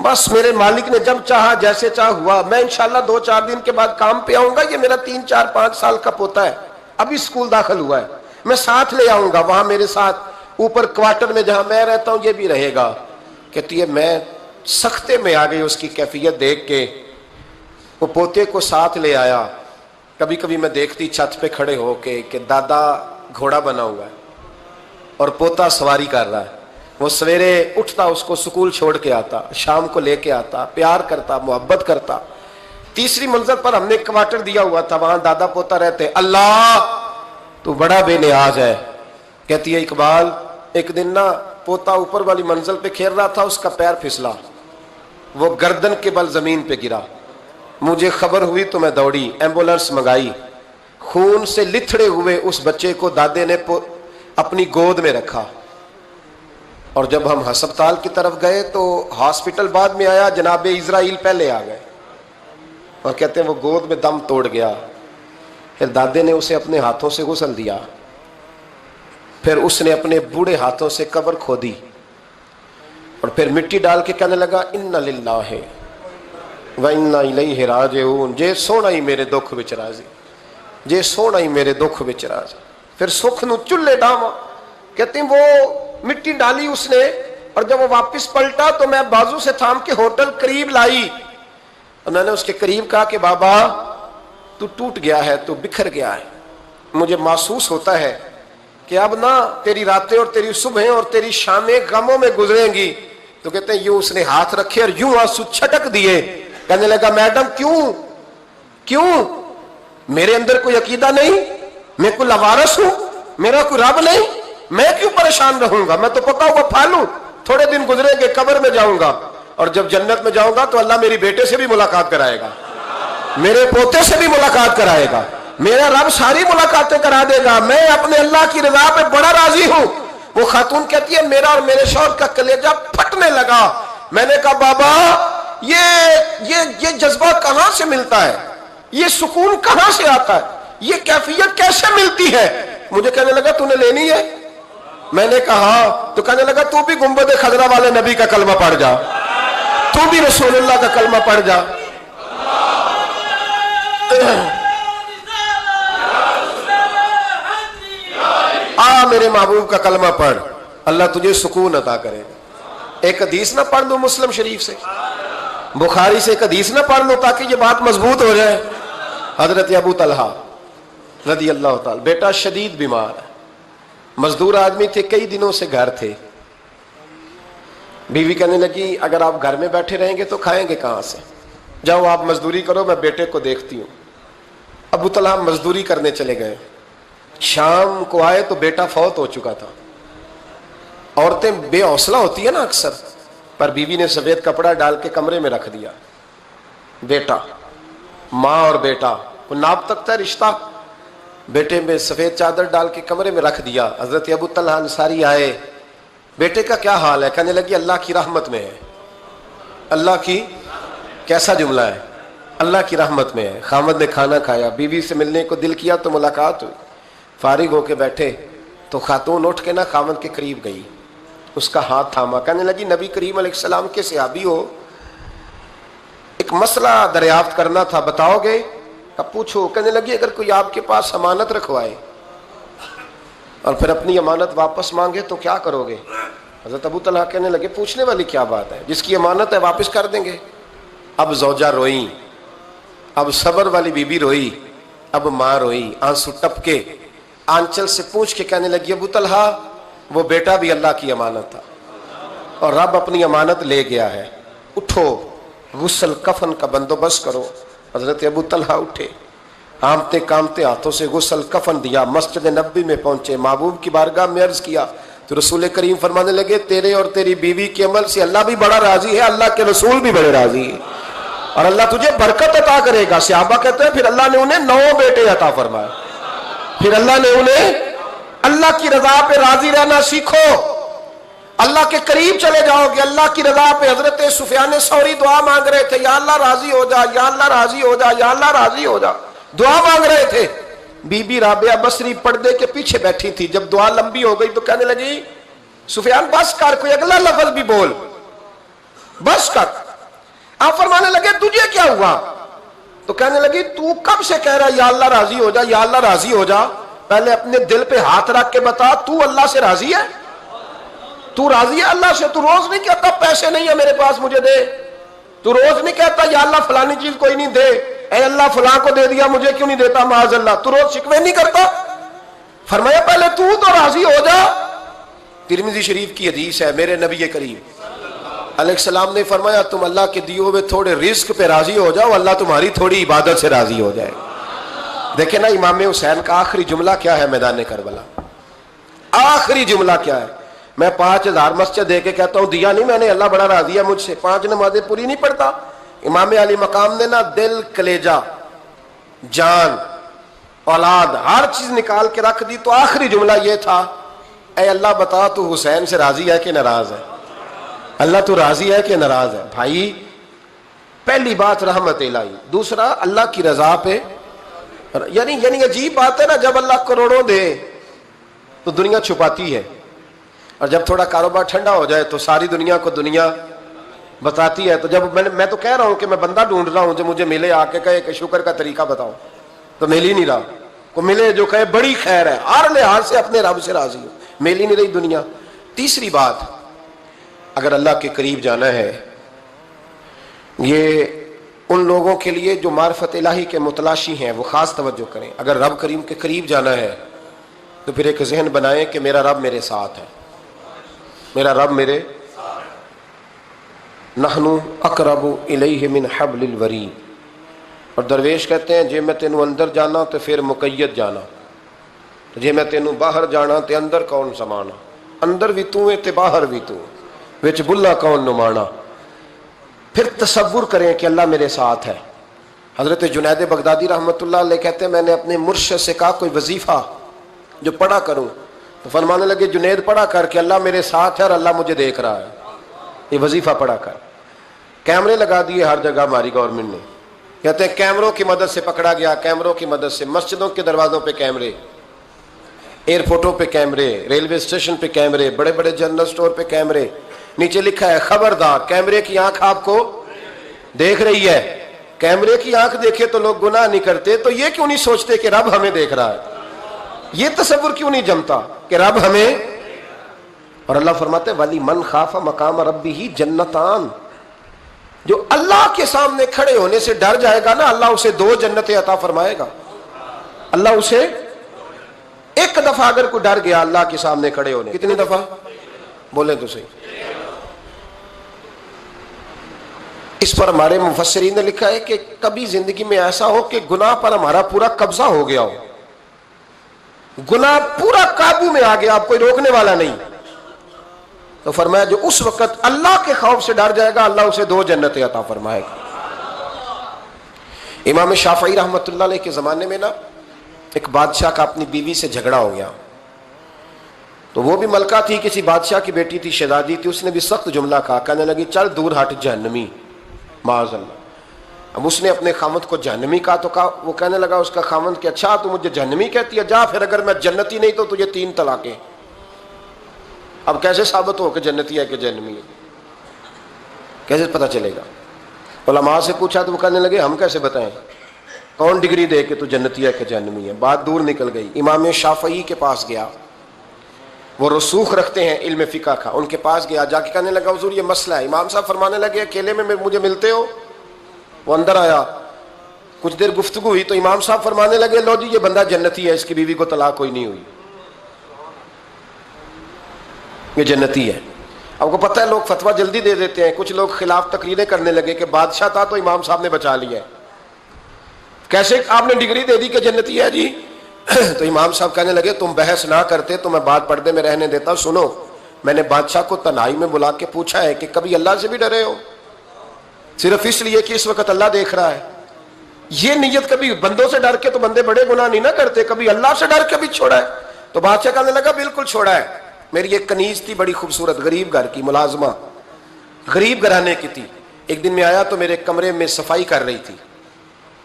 بس میرے مالک نے جب چاہا جیسے چاہ ہوا. میں انشاءاللہ 2-4 دن کے بعد کام پہ آؤں گا. یہ میرا 3-4-5 سال کا پوتا ہے، ابھی اسکول داخل ہوا ہے، میں ساتھ لے آؤں گا، وہاں میرے ساتھ اوپر کوارٹر میں جہاں میں رہتا ہوں یہ بھی رہے گا. کہتی ہے میں سختے میں آ گئی اس کی کیفیت دیکھ کے. وہ پوتے کو ساتھ لے آیا. کبھی کبھی میں دیکھتی چھت پہ کھڑے ہو کے کہ دادا گھوڑا بنا ہوا ہے اور پوتا سواری کر رہا ہے. وہ سویرے اٹھتا اس کو سکول چھوڑ کے آتا، شام کو لے کے آتا، پیار کرتا، محبت کرتا. 3ری منزل پر ہم نے کوارٹر دیا ہوا تھا، وہاں دادا پوتا رہتے. اللہ تو بڑا بے نیاز ہے. کہتی ہے اقبال ایک دن نا پوتا اوپر والی منزل پہ کھیل رہا تھا، اس کا پیر پھسلا، وہ گردن کے بل زمین پہ گرا. مجھے خبر ہوئی تو میں دوڑی، ایمبولینس منگائی، خون سے لتھڑے ہوئے اس بچے کو دادے نے اپنی گود میں رکھا، اور جب ہم ہسپتال کی طرف گئے تو ہاسپٹل بعد میں آیا، جناب اسرائیل پہلے آ گئے اور کہتے ہیں وہ گود میں دم توڑ گیا۔ پھر دادے نے اسے اپنے ہاتھوں سے غسل دیا، پھر اس نے اپنے بوڑھے ہاتھوں سے قبر کھودی اور پھر مٹی ڈال کے کہنے لگا اِنَّ لِلَّهِ وَإِنَّا إِلَيْهِ رَاجِعُونَ، جے سونا ہی میرے دکھ وچ راضی، جے سونا ہی میرے دکھ وچ راضی۔ پھر سکھ نو چلے ڈاواں، کہتے ہیں وہ مٹی ڈالی اس نے، اور جب وہ واپس پلٹا تو میں بازو سے تھام کے ہوٹل قریب لائی، اور میں نے اس کے قریب کہا کہ بابا تو ٹوٹ گیا ہے، تو بکھر گیا ہے، مجھے محسوس ہوتا ہے کہ اب نہ تیری راتیں اور تیری صبحیں اور تیری شامیں غموں میں گزریں گی۔ تو کہتے ہیں یوں اس نے ہاتھ رکھے اور یوں آنسو چھٹک دیے، کہنے لگا میڈم کیوں میرے اندر کوئی عقیدہ نہیں، میں کوئی لوارث ہوں، میرا کوئی رب نہیں، میں کیوں پریشان رہوں گا، میں تو پکا ہوا پھل ہوں، تھوڑے دن گزریں گے قبر میں جاؤں گا، اور جب جنت میں جاؤں گا تو اللہ میری بیٹے سے بھی ملاقات کرائے گا، میرے پوتے سے بھی ملاقات کرائے گا، میرا رب ساری ملاقاتیں کرا دے گا، میں اپنے اللہ کی رضا پہ بڑا راضی ہوں۔ وہ خاتون کہتی ہے میرا اور میرے شوہر کا کلیجہ پھٹنے لگا، میں نے کہا بابا یہ جذبہ کہاں سے ملتا ہے، یہ سکون کہاں سے آتا ہے، یہ کیفیت کیسے ملتی ہے؟ مجھے کہنے لگا تو نے لینی ہے؟ میں نے کہا تو کہنے لگا تو بھی گنبد خضرا والے نبی کا کلمہ پڑھ جا، تو بھی رسول اللہ کا کلمہ پڑھ جا۔ میرے محبوب کا کلمہ پڑھ، اللہ تجھے سکون عطا کرے گا۔ ایک حدیث نہ پڑھ لو مسلم شریف سے، بخاری سے ایک حدیث نہ پڑھ لو تاکہ یہ بات مضبوط ہو جائے۔ حضرت ابو طلحہ رضی اللہ تعالی، بیٹا شدید بیمار ہے، مزدور آدمی تھے، کئی دنوں سے گھر تھے، بیوی کہنے لگی اگر آپ گھر میں بیٹھے رہیں گے تو کھائیں گے کہاں سے، جاؤ آپ مزدوری کرو، میں بیٹے کو دیکھتی ہوں۔ ابو طلحہ مزدوری کرنے چلے گئے، شام کو آئے تو بیٹا فوت ہو چکا تھا۔ عورتیں بے حوصلہ ہوتی ہے نا اکثر، پر بیوی نے سفید کپڑا ڈال کے کمرے میں رکھ دیا، بیٹا، ماں اور بیٹا کو ناپ تک تھا رشتہ، بیٹے میں سفید چادر ڈال کے کمرے میں رکھ دیا۔ حضرت ابو طلحہ انصاری آئے، بیٹے کا کیا حال ہے؟ کہنے لگی اللہ کی رحمت میں ہے۔ اللہ کی، کیسا جملہ ہے، اللہ کی رحمت میں ہے۔ خامد نے کھانا کھایا، بیوی سے ملنے کو دل کیا تو ملاقات ہوئی، فارغ ہو کے بیٹھے تو خاتون اٹھ کے نہ خامد کے قریب گئی، اس کا ہاتھ تھاما، کہنے لگی نبی کریم علیہ السلام کے صحابی ہو، ایک مسئلہ دریافت کرنا تھا، بتاؤ گے؟ اب پوچھو۔ کہنے لگی اگر کوئی آپ کے پاس امانت رکھوائے اور پھر اپنی امانت واپس مانگے تو کیا کرو گے؟ حضرت ابو طلحہ کہنے لگے پوچھنے والی کیا بات ہے، جس کی امانت ہے واپس کر دیں گے۔ اب زوجہ روئی، اب صبر والی بی بی روئی، اب ماں روئی، آنسو ٹپکے، آنچل سے پوچھ کے کہنے لگی ابو طلحہ وہ بیٹا بھی اللہ کی امانت تھا اور رب اپنی امانت لے گیا ہے، اٹھو غسل کفن کا بندوبست کرو۔ حضرت ابو طلحہ اٹھے، کامتے کامتے ہاتھوں سے غسل کفن دیا، مسجد نبوی میں پہنچے، محبوب کی بارگاہ میں عرض کیا تو رسول کریم فرمانے لگے تیرے اور تیری بیوی کے عمل سے اللہ بھی بڑا راضی ہے، اللہ کے رسول بھی بڑے راضی ہیں اور اللہ تجھے برکت عطا کرے گا۔ صحابہ کہتے ہیں پھر اللہ نے انہیں 9 بیٹے عطا فرمائے، پھر اللہ نے انہیں، اللہ کی رضا پہ راضی رہنا سیکھو، اللہ کے قریب چلے جاؤ گے اللہ کی رضا پہ۔ حضرت سفیان ثوری دعا مانگ رہے تھے، یا اللہ راضی ہو جا، یا اللہ راضی ہو جا، یا اللہ راضی ہو جا، دعا مانگ رہے تھے۔ بی بی رابعہ بصری پردے کے پیچھے بیٹھی تھی، جب دعا لمبی ہو گئی تو کہنے لگی سفیان بس کر، کوئی اگلا لفظ بھی بول، بس کر۔ آپ فرمانے لگے تجھے کیا ہوا؟ تو کہنے لگی تو کب سے کہہ رہا یا اللہ راضی ہو جا، یا اللہ راضی ہو جا، پہلے اپنے دل پہ ہاتھ رکھ کے بتا تو اللہ سے راضی ہے؟ تو راضی ہے اللہ سے؟ تو روز نہیں کہتا پیسے نہیں ہے میرے پاس مجھے دے، تو روز نہیں کہتا یا اللہ فلانی چیز کوئی نہیں دے، اے اللہ فلاں کو دے دیا مجھے کیوں نہیں دیتا معاذ اللہ، تو روز شکوے نہیں کرتا؟ فرمایا پہلے تو راضی ہو جا۔ ترمذی شریف کی حدیث ہے، میرے نبی کریم علیہ السلام نے فرمایا تم اللہ کے دیے ہوئے تھوڑے رزق پہ راضی ہو جاؤ، اللہ تمہاری تھوڑی عبادت سے راضی ہو جائے۔ دیکھیں نا امام حسین کا آخری جملہ کیا ہے میدان کربلا، آخری جملہ کیا ہے؟ میں 5000 مسجد دے کے کہتا ہوں دیا نہیں میں نے، اللہ بڑا راضی ہے مجھ سے، 5 نمازیں پوری نہیں پڑھتا، امام علی مقام نے نا دل، کلیجہ، جان، اولاد، ہر چیز نکال کے رکھ دی، تو آخری جملہ یہ تھا، اے اللہ بتا تو حسین سے راضی ہے کہ ناراض ہے؟ اللہ تو راضی ہے کہ ناراض ہے؟ بھائی پہلی بات رحمت الہی، دوسرا اللہ کی رضا پہ، یعنی عجیب بات ہے نا، جب اللہ کروڑوں دے تو دنیا چھپاتی ہے، اور جب تھوڑا کاروبار ٹھنڈا ہو جائے تو ساری دنیا کو دنیا بتاتی ہے۔ تو جب میں تو کہہ رہا ہوں کہ میں بندہ ڈھونڈ رہا ہوں جو مجھے ملے، آ کے کہے کہ شکر کا طریقہ بتاؤ، تو مل ہی نہیں رہا، کو ملے جو کہے بڑی خیر ہے، ہر لحاظ سے اپنے رب سے راضی ہو، مل ہی نہیں رہی دنیا۔ تیسری بات، اگر اللہ کے قریب جانا ہے، یہ ان لوگوں کے لیے جو معرفت الہی کے متلاشی ہیں وہ خاص توجہ کریں۔ اگر رب کریم کے قریب جانا ہے تو پھر ایک ذہن بنائیں کہ میرا رب میرے ساتھ ہے، میرا رب میرے، نحن اقرب الیہ من حبل الورید، اور درویش کہتے ہیں جے میں تینوں اندر جانا تو پھر مقید جانا، جے میں تینوں باہر جانا تے اندر کون سمانا، اندر بھی تو ہے تے باہر بھی تو، وچ بلا کون نمانا۔ پھر تصور کریں کہ اللہ میرے ساتھ ہے۔ حضرت جنید بغدادی رحمۃ اللہ علیہ کہتے ہیں میں نے اپنے مرشد سے کہا کوئی وظیفہ جو پڑھا کروں، تو فرمانے لگے جنید پڑھا کر کہ اللہ میرے ساتھ ہے اور اللہ مجھے دیکھ رہا ہے، یہ وظیفہ پڑھا کر۔ کیمرے لگا دیے ہر جگہ ہماری گورنمنٹ نے، کہتے ہیں کیمروں کی مدد سے پکڑا گیا، کیمروں کی مدد سے، مسجدوں کے دروازوں پہ کیمرے، ایئرپورٹوں پہ کیمرے، ریلوے اسٹیشن پہ کیمرے، بڑے بڑے جنرل سٹور پہ کیمرے، نیچے لکھا ہے خبردار کیمرے کی آنکھ آپ کو دیکھ رہی ہے۔ کیمرے کی آنکھ دیکھے تو لوگ گناہ نہیں کرتے، تو یہ کیوں نہیں سوچتے کہ رب ہمیں دیکھ رہا ہے؟ یہ تصور کیوں نہیں جمتا کہ رب ہمیں، اور اللہ فرماتے ولی من خاف مقام ربہ جنتان، جو اللہ کے سامنے کھڑے ہونے سے ڈر جائے گا نا، اللہ اسے 2 جنتیں عطا فرمائے گا۔ اللہ اسے ایک دفعہ اگر کوئی ڈر گیا اللہ کے سامنے کھڑے ہونے، کتنی دفعہ بولیں تو صحیح؟ اس پر ہمارے مفسرین نے لکھا ہے کہ کبھی زندگی میں ایسا ہو کہ گناہ پر ہمارا پورا قبضہ ہو گیا ہو، گناہ پورا قابو میں آ گیا، اب کوئی روکنے والا نہیں، تو فرمایا جو اس وقت اللہ کے خوف سے ڈر جائے گا اللہ اسے 2 جنتیں عطا فرمائے گا۔ امام شافعی رحمۃ اللہ علیہ کے زمانے میں نا ایک بادشاہ کا اپنی بیوی سے جھگڑا ہو گیا، تو وہ بھی ملکہ تھی، کسی بادشاہ کی بیٹی تھی، شہزادی تھی، اس نے بھی سخت جملہ کہا، کہنے لگی چل دور ہٹ جہنمی، معاذ اللہ۔ اب اس نے اپنے خامند کو جہنمی کہا، تو کہا، وہ کہنے لگا اس کا خامند کہ اچھا تو مجھے جہنمی کہتی ہے، جا پھر اگر میں جنتی نہیں تو تجھے 3 طلاقیں۔ اب کیسے ثابت ہو کہ جنتی ہے کہ جہنمی ہے؟ کیسے پتہ چلے گا؟ علماء سے پوچھا تو وہ کہنے لگے ہم کیسے بتائیں، کون ڈگری دے کہ تو جنتی ہے کہ جہنمی ہے؟ بات دور نکل گئی۔ امام شافعی کے پاس گیا، وہ رسوخ رکھتے ہیں علم فقہ کا، ان کے پاس گیا، جا کے کہنے لگا حضور یہ مسئلہ ہے۔ امام صاحب فرمانے لگے اکیلے میں مجھے ملتے ہو؟ وہ اندر آیا، کچھ دیر گفتگو ہوئی تو امام صاحب فرمانے لگے لو جی یہ بندہ جنتی ہے، اس کی بیوی کو طلاق کوئی نہیں ہوئی، یہ جنتی ہے۔ آپ کو پتہ ہے لوگ فتویٰ جلدی دے دیتے ہیں، کچھ لوگ خلاف تقریریں کرنے لگے کہ بادشاہ تھا تو امام صاحب نے بچا لیا ہے، کیسے آپ نے ڈگری دے دی کہ جنتی ہے جی؟ تو امام صاحب کہنے لگے تم بحث نہ کرتے تو میں بات پردے میں رہنے دیتا۔ سنو، میں نے بادشاہ کو تنہائی میں بلا کے پوچھا ہے کہ کبھی اللہ سے بھی ڈرے ہو؟ صرف اس لیے کہ اس وقت اللہ دیکھ رہا ہے۔ یہ نیت کبھی بندوں سے ڈر کے تو بندے بڑے گناہ نہیں نہ کرتے، کبھی اللہ سے ڈر کے بھی چھوڑا ہے؟ تو بادشاہ کہنے لگا بالکل چھوڑا ہے۔ میری ایک کنیز تھی بڑی خوبصورت، غریب گھر کی ملازمہ، غریب گھرانے کی تھی۔ ایک دن میں آیا تو میرے کمرے میں صفائی کر رہی تھی،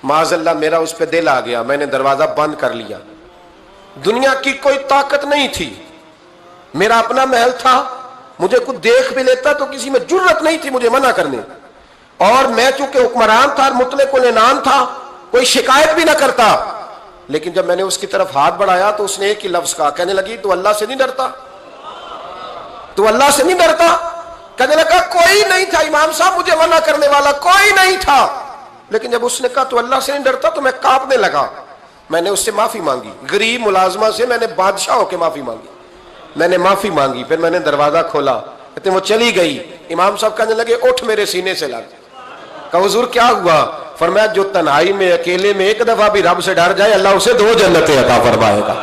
معاذ اللہ میرا اس پہ دل آ گیا، میں نے دروازہ بند کر لیا۔ دنیا کی کوئی طاقت نہیں تھی، میرا اپنا محل تھا، مجھے کچھ دیکھ بھی لیتا تو کسی میں جرت نہیں تھی مجھے منع کرنے، اور میں چونکہ حکمران تھا، مطلق العنان تھا، کوئی شکایت بھی نہ کرتا۔ لیکن جب میں نے اس کی طرف ہاتھ بڑھایا تو اس نے ایک ہی لفظ کہا، کہنے لگی تو اللہ سے نہیں ڈرتا؟ تو اللہ سے نہیں ڈرتا؟ کہنے لگا کوئی نہیں تھا امام صاحب مجھے منع کرنے والا، کوئی نہیں تھا۔ لیکن جب اس نے کہا تو اللہ سے نہیں ڈرتا تو میں کانپنے لگا۔ میں نے اس سے معافی مانگی، غریب ملازمہ سے میں نے بادشاہ ہو کے معافی مانگی، میں نے معافی مانگی، پھر میں نے دروازہ کھولا، کہتے وہ چلی گئی۔ امام صاحب کہنے لگے اٹھ میرے سینے سے لگ۔ کہا حضور کیا ہوا؟ فرمایا جو تنہائی میں اکیلے میں ایک دفعہ بھی رب سے ڈر جائے اللہ اسے 2 جنتیں عطا فرمائے گا۔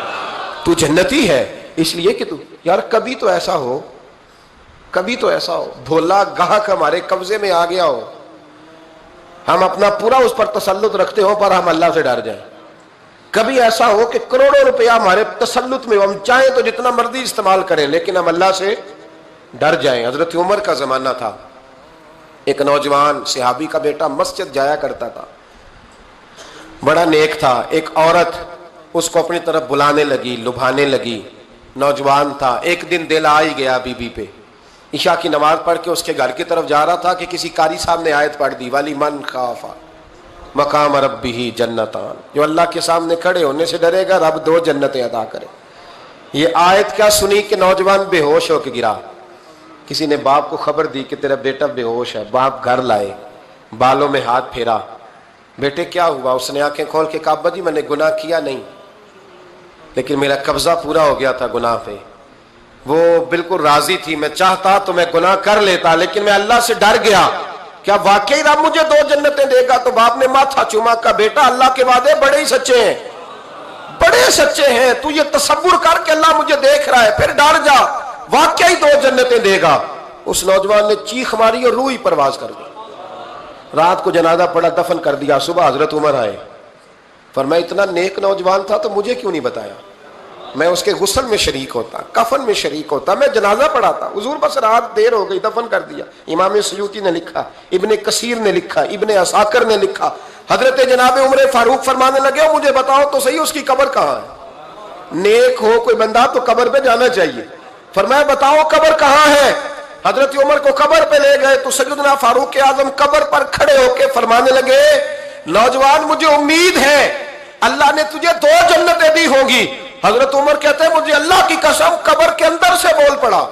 تو جنتی ہے اس لیے کہ تو یار کبھی تو ایسا ہو، کبھی تو ایسا ہو بھولا گاہک ہمارے قبضے میں آ گیا ہو، ہم اپنا پورا اس پر تسلط رکھتے ہو پر ہم اللہ سے ڈر جائیں. کبھی ایسا ہو کہ کروڑوں روپیہ ہمارے تسلط میں ہو, ہم چاہیں تو جتنا مرضی استعمال کریں لیکن ہم اللہ سے ڈر جائیں. حضرت عمر کا زمانہ تھا, ایک نوجوان صحابی کا بیٹا مسجد جایا کرتا تھا, بڑا نیک تھا. ایک عورت اس کو اپنی طرف بلانے لگی, لبھانے لگی. نوجوان تھا, ایک دن دل آ ہی گیا بی بی پہ. عشاء کی نماز پڑھ کے اس کے گھر کی طرف جا رہا تھا کہ کسی قاری صاحب نے آیت پڑھ دی, والی من خاف مقام ربہ جنتان, جو اللہ کے سامنے کھڑے ہونے سے ڈرے گا رب 2 جنتیں عطا کرے. یہ آیت کیا سنی کہ نوجوان بے ہوش ہو کے گرا. کسی نے باپ کو خبر دی کہ تیرا بیٹا بے ہوش ہے. باپ گھر لائے, بالوں میں ہاتھ پھیرا, بیٹے کیا ہوا؟ اس نے آنکھیں کھول کے کہا ابا جی میں نے گناہ کیا نہیں, لیکن میرا قبضہ پورا ہو گیا تھا گناہ پہ. وہ بالکل راضی تھی, میں چاہتا تو میں گناہ کر لیتا لیکن میں اللہ سے ڈر گیا. کیا واقعی رب مجھے 2 جنتیں دے گا؟ تو باپ نے ماتھا چوما, کا بیٹا اللہ کے وعدے بڑے ہی سچے ہیں, بڑے سچے ہیں. تو یہ تصور کر کے اللہ مجھے دیکھ رہا ہے, پھر ڈر جا, واقعی 2 جنتیں دے گا. اس نوجوان نے چیخ ماری اور روح ہی پرواز کر دی. رات کو جنازہ پڑا, دفن کر دیا. صبح حضرت عمر آئے, فرمایا اتنا نیک نوجوان تھا تو مجھے کیوں نہیں بتایا؟ میں اس کے غسل میں شریک ہوتا, کفن میں شریک ہوتا, میں جنازہ پڑھاتا. حضور بس رات دیر ہو گئی, دفن کر دیا. امام سیوطی نے لکھا, ابن کثیر نے لکھا, ابن عساکر نے لکھا. حضرت جناب عمر فاروق فرمانے لگے مجھے بتاؤ تو صحیح اس کی قبر کہاں ہے؟ نیک ہو کوئی بندہ تو قبر پہ جانا چاہیے. فرمایا بتاؤ قبر کہاں ہے؟ حضرت عمر کو قبر پہ لے گئے تو سیدنا فاروق اعظم قبر پر کھڑے ہو کے فرمانے لگے نوجوان مجھے امید ہے اللہ نے تجھے 2 جنتیں دی ہوں گی. حضرت عمر کہتے ہیں مجھے اللہ کی قسم قبر کے اندر سے بول پڑا,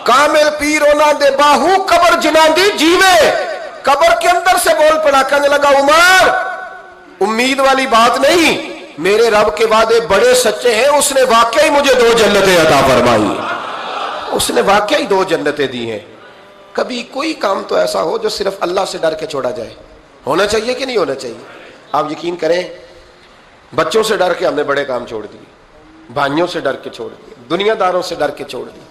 کامل پیر ہونا دے باہو قبر جنا دی جیوے. قبر کے اندر سے بول پڑا, کہنے لگا عمر امید والی بات نہیں, میرے رب کے وعدے بڑے سچے ہیں, اس نے واقعی مجھے 2 جنتیں عطا فرمائی, اس نے واقعی 2 جنتیں دی ہیں. کبھی کوئی کام تو ایسا ہو جو صرف اللہ سے ڈر کے چھوڑا جائے, ہونا چاہیے کہ نہیں ہونا چاہیے؟ آپ یقین کریں بچوں سے ڈر کے ہم نے بڑے کام چھوڑ دیے, بھائیوں سے ڈر کے چھوڑ دیے, دنیا داروں سے ڈر کے چھوڑ دیے.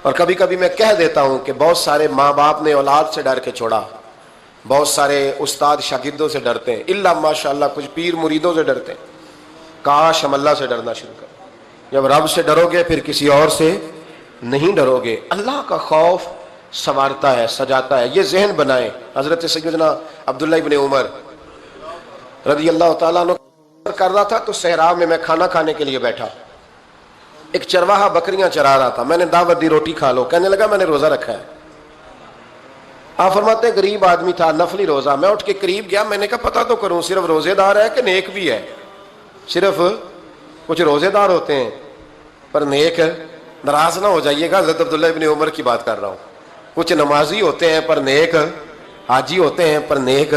اور کبھی کبھی میں کہہ دیتا ہوں کہ بہت سارے ماں باپ نے اولاد سے ڈر کے چھوڑا, بہت سارے استاد شاگردوں سے ڈرتے ہیں, الا ماشاءاللہ کچھ پیر مریدوں سے ڈرتے ہیں. کاش ہم اللہ سے ڈرنا شروع کریں. جب رب سے ڈرو گے پھر کسی اور سے نہیں ڈرو گے. اللہ کا خوف سنوارتا ہے, سجاتا ہے. یہ ذہن بنائیں. حضرت سیدنا عبداللہ ابن عمر رضی اللہ تعالیٰ عنہ کر رہا تھا تو صحرا میں کھانا کھانے کے لیے بیٹھا. ایک چرواہا بکریاں چرا رہا تھا, میں نے دعوت دی روٹی کھا لو. کہنے لگا میں نے روزہ رکھا ہے. آپ فرماتے ہیں غریب آدمی تھا, نفلی روزہ. میں اٹھ کے قریب گیا, میں نے کہا پتہ تو کروں صرف روزے دار ہے کہ نیک بھی ہے. صرف کچھ روزے دار ہوتے ہیں پر نیک, ناراض نہ ہو جائیے گا, حضرت عبداللہ ابن عمر کی بات کر رہا ہوں. کچھ نمازی ہوتے ہیں پر نیک, حاجی ہوتے ہیں پر نیک,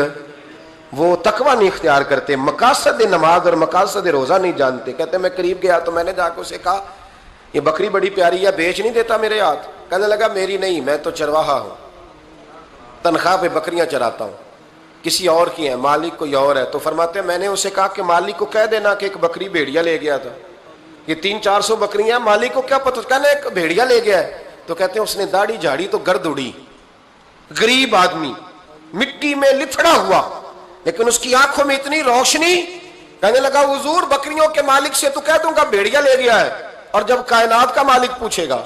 وہ تقوی نہیں اختیار کرتے, مقاصد نماز اور مقاصد روزہ نہیں جانتے. کہتے میں قریب گیا تو میں نے جا کے اسے کہا یہ بکری بڑی پیاری ہے, بیچ نہیں دیتا میرے ہاتھ؟ کہنے لگا میری نہیں, میں تو چرواہا ہوں, تنخواہ پہ بکریاں چراتا ہوں, کسی اور کی ہیں, مالک کوئی اور ہے. تو فرماتے ہیں میں نے اسے کہا کہ مالک کو کہہ دینا کہ ایک بکری بھیڑیا لے گیا تھا, یہ 300-400 بکریاں, مالک کو کیا پتہ, کہنے ایک بھیڑیا لے گیا ہے. تو کہتے ہیں اس نے داڑھی جھاڑی تو گرد اڑی, غریب آدمی مٹی میں لتڑا ہوا, لیکن اس کی آنکھوں میں اتنی روشنی. کہنے لگا حضور بکریوں کے مالک سے تو کہہ دوں گا بھیڑیا لے گیا ہے, اور جب کائنات کا مالک پوچھے گا,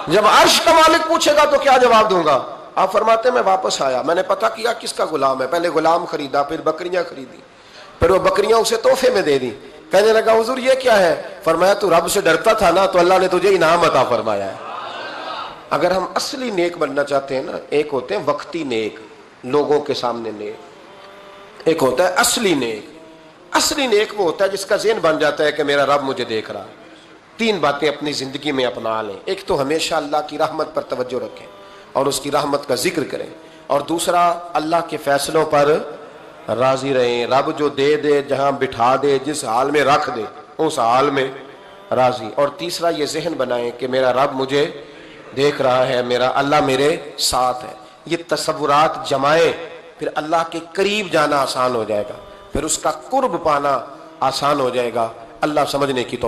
جب عرش کا مالک پوچھے گا تو کیا جواب دوں گا؟ آپ فرماتے میں واپس آیا, میں نے پتہ کیا کس کا غلام ہے. پہلے غلام خریدا, پھر بکریاں خریدی, پھر وہ بکریاں اسے تحفے میں دے دی. کہنے لگا حضور یہ کیا ہے؟ فرمایا تو رب سے ڈرتا تھا نا تو اللہ نے تجھے انعام عطا فرمایا ہے. اگر ہم اصلی نیک بننا چاہتے ہیں نا, ایک ہوتے ہیں وقتی نیک, لوگوں کے سامنے نیک, ایک ہوتا ہے اصلی نیک. اصلی نیک وہ ہوتا ہے جس کا ذہن بن جاتا ہے کہ میرا رب مجھے دیکھ رہا ہے. 3 باتیں اپنی زندگی میں اپنا لیں. ایک تو ہمیشہ اللہ کی رحمت پر توجہ رکھیں اور اس کی رحمت کا ذکر کریں, اور دوسرا اللہ کے فیصلوں پر راضی رہیں. رب جو دے دے, جہاں بٹھا دے, جس حال میں رکھ دے اس حال میں راضی. اور تیسرا یہ ذہن بنائیں کہ میرا رب مجھے دیکھ رہا ہے, میرا اللہ میرے ساتھ ہے. یہ تصورات جمائیں, پھر اللہ کے قریب جانا آسان ہو جائے گا, پھر اس کا قرب پانا آسان ہو جائے گا. اللہ سمجھنے کی توفیق